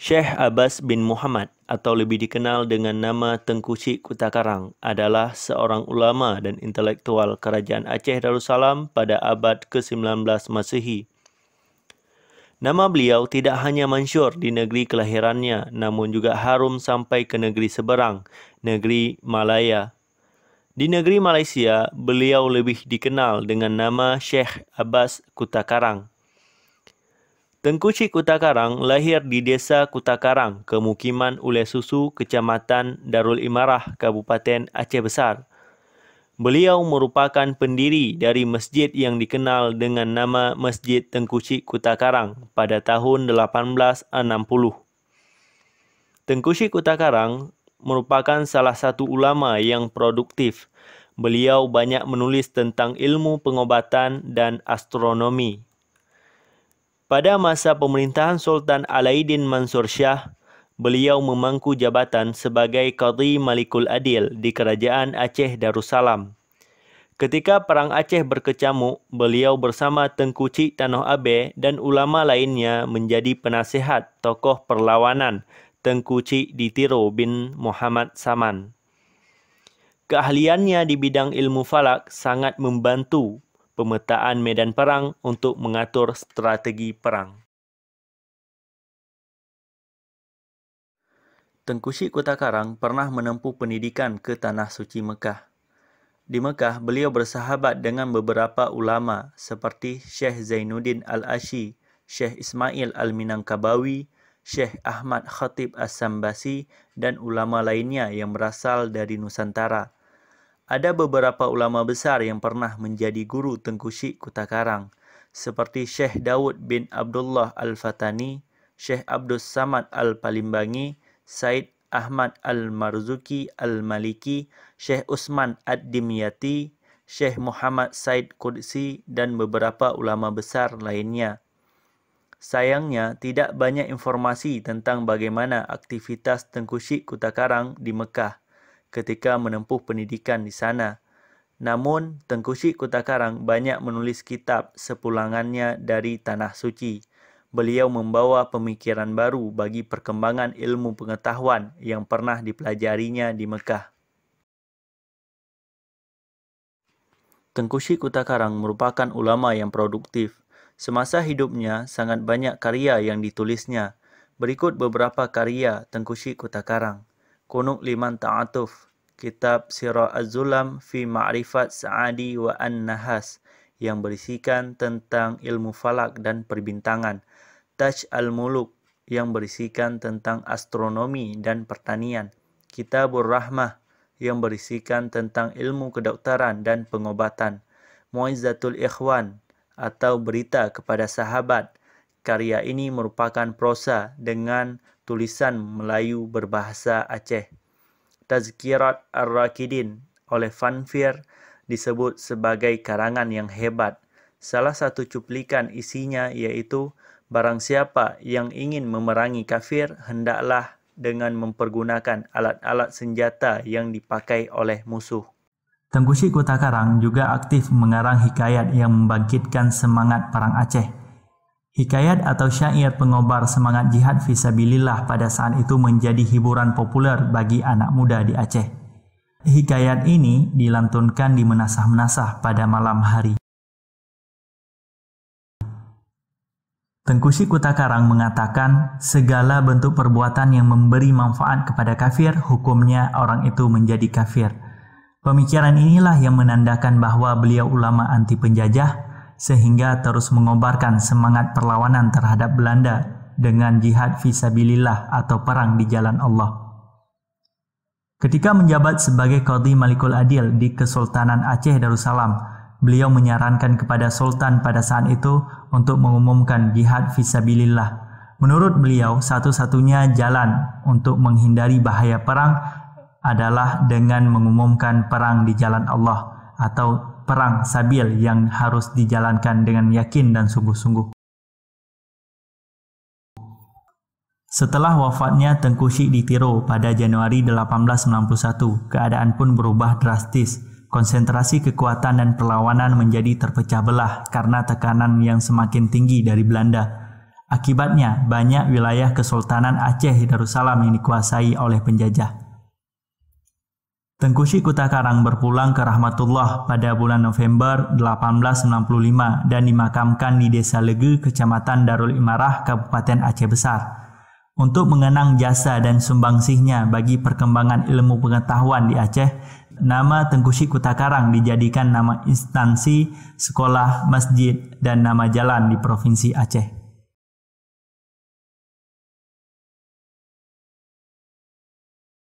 Syekh Abbas bin Muhammad atau lebih dikenal dengan nama Tengku Syek Kutakarang adalah seorang ulama dan intelektual Kerajaan Aceh Darussalam pada abad ke-19 Masehi. Nama beliau tidak hanya masyhur di negeri kelahirannya, namun juga harum sampai ke negeri seberang, negeri Malaya. Di negeri Malaysia, beliau lebih dikenal dengan nama Syekh Abbas Kutakarang. Tengku Syek Kutakarang lahir di desa Kutakarang, Kemukiman Ulai Susu, Kecamatan Darul Imarah, Kabupaten Aceh Besar. Beliau merupakan pendiri dari masjid yang dikenal dengan nama Masjid Tengku Syek Kutakarang pada tahun 1860. Tengku Syek Kutakarang merupakan salah satu ulama yang produktif. Beliau banyak menulis tentang ilmu pengobatan dan astronomi. Pada masa pemerintahan Sultan Alauddin Mansur Shah, beliau memangku jabatan sebagai Qadhi Malikul Adil di Kerajaan Aceh Darussalam. Ketika Perang Aceh berkecamuk, beliau bersama Tengku Syek Tanoh Abe dan ulama lainnya menjadi penasihat tokoh perlawanan Tengku Syek Ditiro bin Muhammad Saman. Keahliannya di bidang ilmu falak sangat membantu pemetaan medan perang untuk mengatur strategi perang. Tengku Syek Kutakarang pernah menempuh pendidikan ke Tanah Suci Mekah. Di Mekah, beliau bersahabat dengan beberapa ulama seperti Syekh Zainuddin Al-Ashi, Syekh Ismail Al-Minangkabawi, Syekh Ahmad Khatib As-Sambasi, dan ulama lainnya yang berasal dari Nusantara. Ada beberapa ulama besar yang pernah menjadi guru Tengku Syek Kutakarang, seperti Syekh Daud bin Abdullah Al-Fatani, Syekh Abdus Samad Al-Palimbangi, Said Ahmad Al-Marzuki Al-Maliki, Syekh Usman Ad-Dimyati, Syekh Muhammad Said Qudsi, dan beberapa ulama besar lainnya. Sayangnya, tidak banyak informasi tentang bagaimana aktivitas Tengku Syek Kutakarang di Mekah ketika menempuh pendidikan di sana. Namun, Tengku Syek Kutakarang banyak menulis kitab sepulangannya dari Tanah Suci. Beliau membawa pemikiran baru bagi perkembangan ilmu pengetahuan yang pernah dipelajarinya di Mekah. Tengku Syek Kutakarang merupakan ulama yang produktif. Semasa hidupnya, sangat banyak karya yang ditulisnya. Berikut beberapa karya Tengku Syek Kutakarang. Kunuk Liman Ta'atuf, Kitab Sirah Az-Zulam fi Ma'rifat Sa'adi wa An-Nahas yang berisikan tentang ilmu falak dan perbintangan. Taj Al-Muluk yang berisikan tentang astronomi dan pertanian. Kitabur Rahmah yang berisikan tentang ilmu kedokteran dan pengobatan. Mu'izzatul Ikhwan atau berita kepada sahabat. Karya ini merupakan prosa dengan tulisan Melayu berbahasa Aceh. Tazkirat Ar-Rakidin oleh Fanfir disebut sebagai karangan yang hebat. Salah satu cuplikan isinya iaitu, barang siapa yang ingin memerangi kafir, hendaklah dengan mempergunakan alat-alat senjata yang dipakai oleh musuh. Tengku Syek Kutakarang juga aktif mengarang hikayat yang membangkitkan semangat perang Aceh. Hikayat atau syair pengobar semangat jihad fisabilillah pada saat itu menjadi hiburan populer bagi anak muda di Aceh. Hikayat ini dilantunkan di menasah-menasah pada malam hari. Tengku Syek Kutakarang mengatakan, segala bentuk perbuatan yang memberi manfaat kepada kafir, hukumnya orang itu menjadi kafir. Pemikiran inilah yang menandakan bahwa beliau ulama anti penjajah, sehingga terus mengobarkan semangat perlawanan terhadap Belanda dengan jihad fisabilillah atau perang di jalan Allah. Ketika menjabat sebagai Qadhi Malikul Adil di Kesultanan Aceh Darussalam, beliau menyarankan kepada Sultan pada saat itu untuk mengumumkan jihad fisabilillah. Menurut beliau, satu-satunya jalan untuk menghindari bahaya perang adalah dengan mengumumkan perang di jalan Allah atau perang sabil yang harus dijalankan dengan yakin dan sungguh-sungguh. Setelah wafatnya Tengku Syek Ditiro pada Januari 1891, keadaan pun berubah drastis. Konsentrasi kekuatan dan perlawanan menjadi terpecah belah karena tekanan yang semakin tinggi dari Belanda. Akibatnya, banyak wilayah Kesultanan Aceh Darussalam yang dikuasai oleh penjajah. Tengku Syek Kutakarang berpulang ke rahmatullah pada bulan November 1865 dan dimakamkan di Desa Lege, Kecamatan Darul Imarah, Kabupaten Aceh Besar. Untuk mengenang jasa dan sumbangsihnya bagi perkembangan ilmu pengetahuan di Aceh, nama Tengku Syek Kutakarang dijadikan nama instansi, sekolah, masjid, dan nama jalan di Provinsi Aceh.